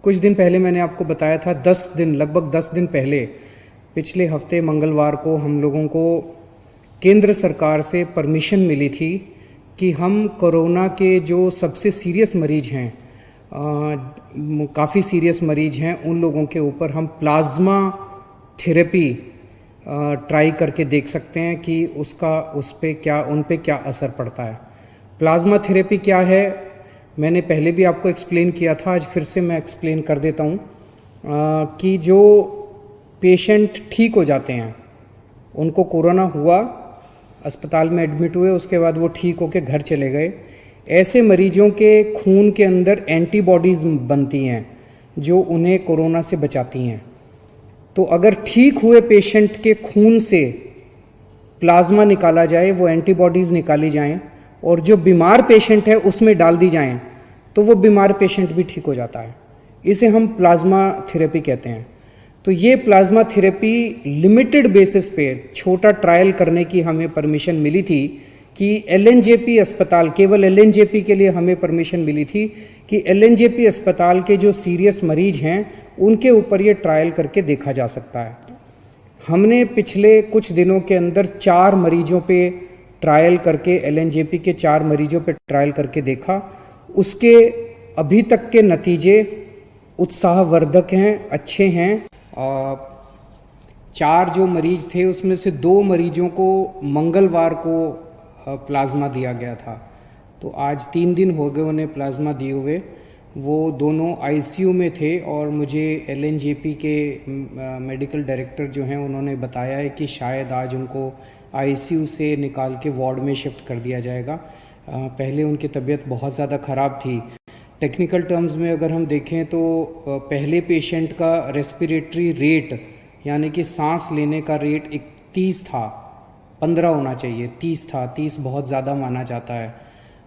कुछ दिन पहले मैंने आपको बताया था, 10 दिन, लगभग 10 दिन पहले, पिछले हफ्ते मंगलवार को हम लोगों को केंद्र सरकार से परमिशन मिली थी कि हम कोरोना के जो सबसे सीरियस मरीज हैं, काफ़ी सीरियस मरीज हैं, उन लोगों के ऊपर हम प्लाज्मा थेरेपी ट्राई करके देख सकते हैं कि उन पे क्या असर पड़ता है। प्लाज्मा थेरेपी क्या है, मैंने पहले भी आपको एक्सप्लेन किया था, आज फिर से मैं एक्सप्लेन कर देता हूँ कि जो पेशेंट ठीक हो जाते हैं, उनको कोरोना हुआ, अस्पताल में एडमिट हुए, उसके बाद वो ठीक होकर घर चले गए, ऐसे मरीजों के खून के अंदर एंटीबॉडीज़ बनती हैं जो उन्हें कोरोना से बचाती हैं। तो अगर ठीक हुए पेशेंट के खून से प्लाज्मा निकाला जाए, वो एंटीबॉडीज़ निकाली जाएं और जो बीमार पेशेंट है उसमें डाल दी जाएं, तो वो बीमार पेशेंट भी ठीक हो जाता है। इसे हम प्लाज्मा थेरेपी कहते हैं। तो ये प्लाज्मा थेरेपी लिमिटेड बेसिस पे छोटा ट्रायल करने की हमें परमिशन मिली थी कि एलएनजेपी अस्पताल, केवल एलएनजेपी के लिए हमें परमिशन मिली थी कि एलएनजेपी अस्पताल के जो सीरियस मरीज हैं उनके ऊपर ये ट्रायल करके देखा जा सकता है। हमने पिछले कुछ दिनों के अंदर 4 मरीजों पे ट्रायल करके, एलएनजेपी के 4 मरीजों पे ट्रायल करके देखा। उसके अभी तक के नतीजे उत्साहवर्धक हैं, अच्छे हैं। 4 जो मरीज थे उसमें से 2 मरीजों को मंगलवार को प्लाज्मा दिया गया था, तो आज 3 दिन हो गए उन्हें प्लाज्मा दिए हुए। वो दोनों आईसीयू में थे और मुझे एलएनजेपी के मेडिकल डायरेक्टर जो हैं उन्होंने बताया है कि शायद आज उनको आईसीयू से निकाल के वार्ड में शिफ्ट कर दिया जाएगा। पहले उनकी तबीयत बहुत ज़्यादा ख़राब थी। टेक्निकल टर्म्स में अगर हम देखें तो पहले पेशेंट का रेस्पिरेटरी रेट, यानी कि सांस लेने का रेट 30 था, 15 होना चाहिए, 30 था, 30 बहुत ज़्यादा माना जाता है।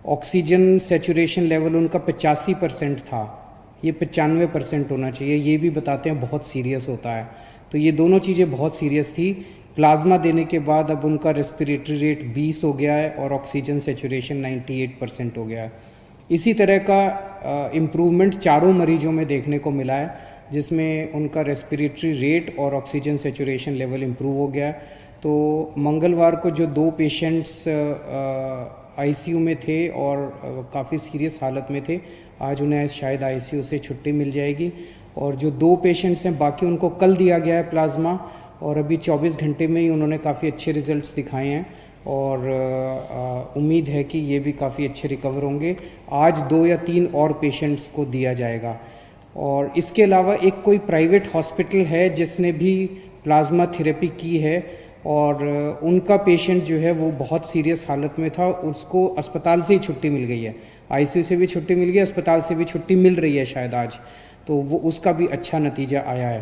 ऑक्सीजन सेचुरेशन लेवल उनका 85% था, ये 95% होना चाहिए, ये भी बताते हैं बहुत सीरियस होता है। तो ये दोनों चीज़ें बहुत सीरियस थी। प्लाज्मा देने के बाद अब उनका रेस्पिरेटरी रेट 20 हो गया है और ऑक्सीजन सेचुरेशन 98% हो गया है। इसी तरह का इम्प्रूवमेंट 4 मरीजों में देखने को मिला है, जिसमें उनका रेस्पिरेटरी रेट और ऑक्सीजन सेचुरेशन लेवल इम्प्रूव हो गया है। तो मंगलवार को जो 2 पेशेंट्स आईसीयू में थे और काफ़ी सीरियस हालत में थे, आज उन्हें शायद आईसीयू से छुट्टी मिल जाएगी। और जो 2 पेशेंट्स हैं बाकी, उनको कल दिया गया है प्लाज्मा और अभी 24 घंटे में ही उन्होंने काफ़ी अच्छे रिजल्ट्स दिखाए हैं और उम्मीद है कि ये भी काफ़ी अच्छे रिकवर होंगे। आज 2 या 3 और पेशेंट्स को दिया जाएगा। और इसके अलावा एक कोई प्राइवेट हॉस्पिटल है जिसने भी प्लाज्मा थेरेपी की है और उनका पेशेंट जो है वो बहुत सीरियस हालत में था, उसको अस्पताल से ही छुट्टी मिल गई है, आईसीयू से भी छुट्टी मिल गई, अस्पताल से भी छुट्टी मिल रही है शायद आज, तो वो उसका भी अच्छा नतीजा आया है।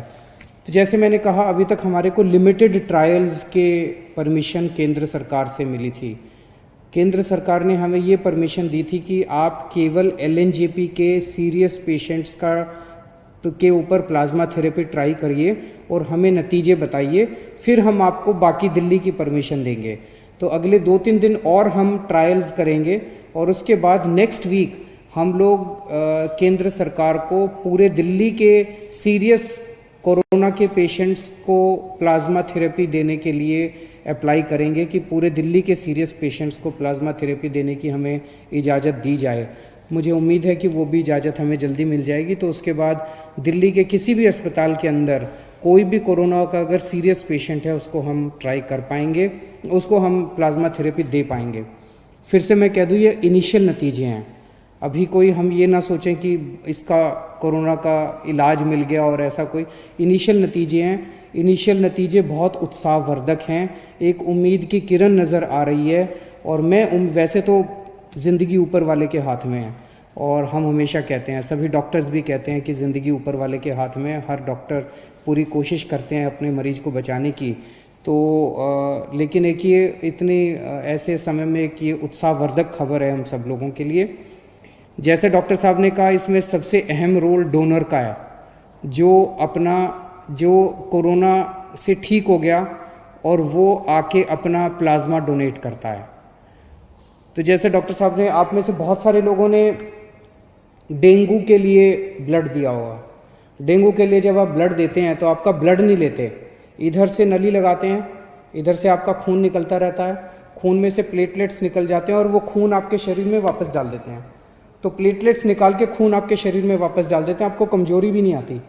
तो जैसे मैंने कहा, अभी तक हमारे को लिमिटेड ट्रायल्स के परमिशन केंद्र सरकार से मिली थी। केंद्र सरकार ने हमें ये परमिशन दी थी कि आप केवल एलएनजेपी के सीरियस पेशेंट्स के ऊपर प्लाज्मा थेरेपी ट्राई करिए और हमें नतीजे बताइए, फिर हम आपको बाकी दिल्ली की परमिशन देंगे। तो अगले 2-3 दिन और हम ट्रायल्स करेंगे और उसके बाद नेक्स्ट वीक हम लोग केंद्र सरकार को पूरे दिल्ली के सीरियस कोरोना के पेशेंट्स को प्लाज्मा थेरेपी देने के लिए अप्लाई करेंगे कि पूरे दिल्ली के सीरियस पेशेंट्स को प्लाज्मा थेरेपी देने की हमें इजाज़त दी जाए। मुझे उम्मीद है कि वो भी इजाज़त हमें जल्दी मिल जाएगी। तो उसके बाद दिल्ली के किसी भी अस्पताल के अंदर कोई भी कोरोना का अगर सीरियस पेशेंट है उसको हम ट्राई कर पाएंगे, उसको हम प्लाज्मा थेरेपी दे पाएंगे। फिर से मैं कह दूँ, ये इनिशियल नतीजे हैं, अभी कोई हम ये ना सोचें कि इसका कोरोना का इलाज मिल गया और ऐसा कोई, इनिशियल नतीजे हैं। इनिशियल नतीजे बहुत उत्साहवर्धक हैं, एक उम्मीद की किरण नज़र आ रही है। और मैं वैसे तो ज़िंदगी ऊपर वाले के हाथ में है और हम हमेशा कहते हैं, सभी डॉक्टर्स भी कहते हैं कि ज़िंदगी ऊपर वाले के हाथ में है, हर डॉक्टर पूरी कोशिश करते हैं अपने मरीज को बचाने की। तो लेकिन एक ये इतने ऐसे समय में एक ये उत्साहवर्धक खबर है हम सब लोगों के लिए। जैसे डॉक्टर साहब ने कहा, इसमें सबसे अहम रोल डोनर का है, जो कोरोना से ठीक हो गया और वो आके अपना प्लाज्मा डोनेट करता है। तो जैसे डॉक्टर साहब ने, आप में से बहुत सारे लोगों ने डेंगू के लिए ब्लड दिया होगा, डेंगू के लिए जब आप ब्लड देते हैं तो आपका ब्लड नहीं लेते, इधर से नली लगाते हैं, इधर से आपका खून निकलता रहता है, खून में से प्लेटलेट्स निकल जाते हैं और वो खून आपके शरीर में वापस डाल देते हैं। तो प्लेटलेट्स निकाल के खून आपके शरीर में वापस डाल देते हैं, आपको कमजोरी भी नहीं आती।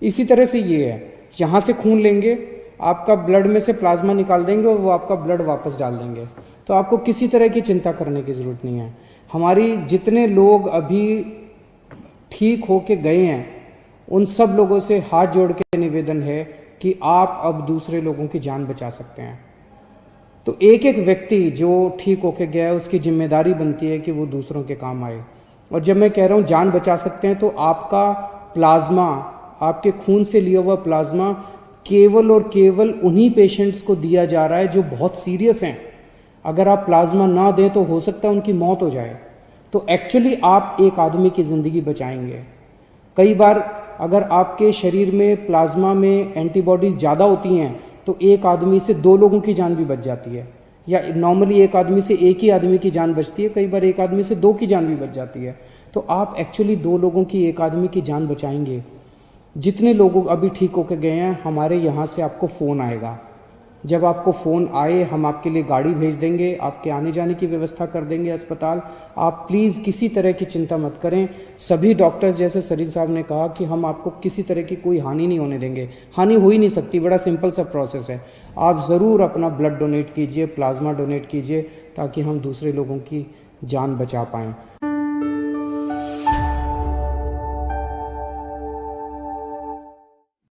इसी तरह से ये है, यहाँ से खून लेंगे, आपका ब्लड में से प्लाज्मा निकाल देंगे और वो आपका ब्लड वापस डाल देंगे। तो आपको किसी तरह की चिंता करने की जरूरत नहीं है। हमारी जितने लोग अभी ठीक होके गए हैं उन सब लोगों से हाथ जोड़ के निवेदन है कि आप अब दूसरे लोगों की जान बचा सकते हैं। तो एक एक व्यक्ति जो ठीक होके गया है उसकी जिम्मेदारी बनती है कि वो दूसरों के काम आए। और जब मैं कह रहा हूँ जान बचा सकते हैं, तो आपका प्लाज्मा, आपके खून से लिया हुआ प्लाज्मा केवल और केवल उन्हीं पेशेंट्स को दिया जा रहा है जो बहुत सीरियस हैं। अगर आप प्लाज्मा ना दें तो हो सकता है उनकी मौत हो जाए। तो एक्चुअली आप एक आदमी की ज़िंदगी बचाएंगे। कई बार अगर आपके शरीर में प्लाज्मा में एंटीबॉडीज ज़्यादा होती हैं तो एक आदमी से 2 लोगों की जान भी बच जाती है, या नॉर्मली एक आदमी से एक ही आदमी की जान बचती है, कई बार एक आदमी से 2 की जान भी बच जाती है। तो आप एक्चुअली 2 लोगों की, एक आदमी की जान बचाएंगे। जितने लोग अभी ठीक होकर गए हैं, हमारे यहाँ से आपको फ़ोन आएगा। जब आपको फ़ोन आए हम आपके लिए गाड़ी भेज देंगे, आपके आने जाने की व्यवस्था कर देंगे अस्पताल। आप प्लीज़ किसी तरह की चिंता मत करें। सभी डॉक्टर्स, जैसे सरीन साहब ने कहा कि हम आपको किसी तरह की कोई हानि नहीं होने देंगे। हानि हो ही नहीं सकती, बड़ा सिंपल सा प्रोसेस है। आप ज़रूर अपना ब्लड डोनेट कीजिए, प्लाज्मा डोनेट कीजिए, ताकि हम दूसरे लोगों की जान बचा पाएँ।